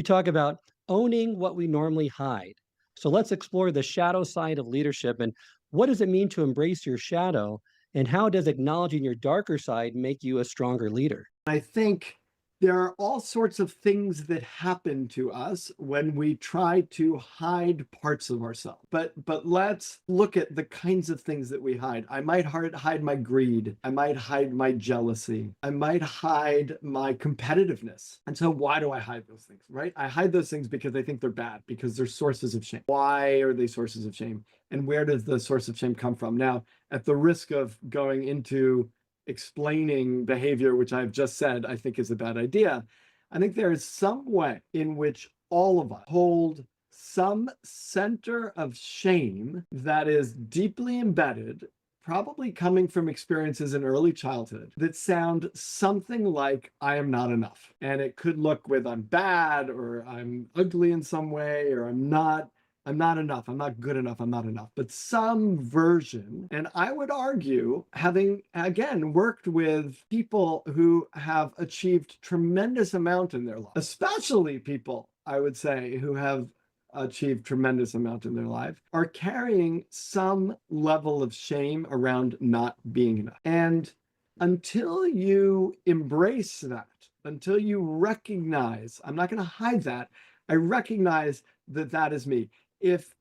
We talk about owning what we normally hide. So let's explore the shadow side of leadership and what does it mean to embrace your shadow and how does acknowledging your darker side make you a stronger leader? I think there are all sorts of things that happen to us when we try to hide parts of ourselves. But let's look at the kinds of things that we hide. I might hide my greed. I might hide my jealousy. I might hide my competitiveness. And so why do I hide those things, right? I hide those things because I think they're bad, because they're sources of shame. Why are they sources of shame? And where does the source of shame come from? Now, at the risk of going into explaining behavior, which I've just said I think is a bad idea, I think there is some way in which all of us hold some center of shame that is deeply embedded, probably coming from experiences in early childhood that sound something like I am not enough. And it could look with I'm bad or I'm ugly in some way or I'm not enough. I'm not good enough. I'm not enough. But some version, and I would argue, having again worked with people who have achieved tremendous amount in their life, especially people, I would say, who have achieved tremendous amount in their life, are carrying some level of shame around not being enough. And until you embrace that, until you recognize, I'm not going to hide that, I recognize that that is me. If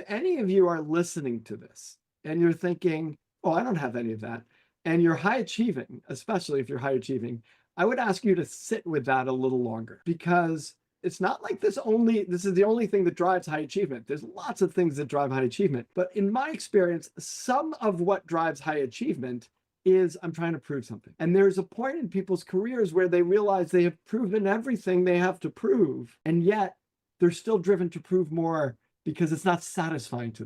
any of you are listening to this and you're thinking, oh, I don't have any of that, and you're high achieving, especially if you're high achieving, I would ask you to sit with that a little longer, because it's not like this is the only thing that drives high achievement. There's lots of things that drive high achievement. But in my experience, some of what drives high achievement is I'm trying to prove something. And there's a point in people's careers where they realize they have proven everything they have to prove, and yet they're still driven to prove more because it's not satisfying to them.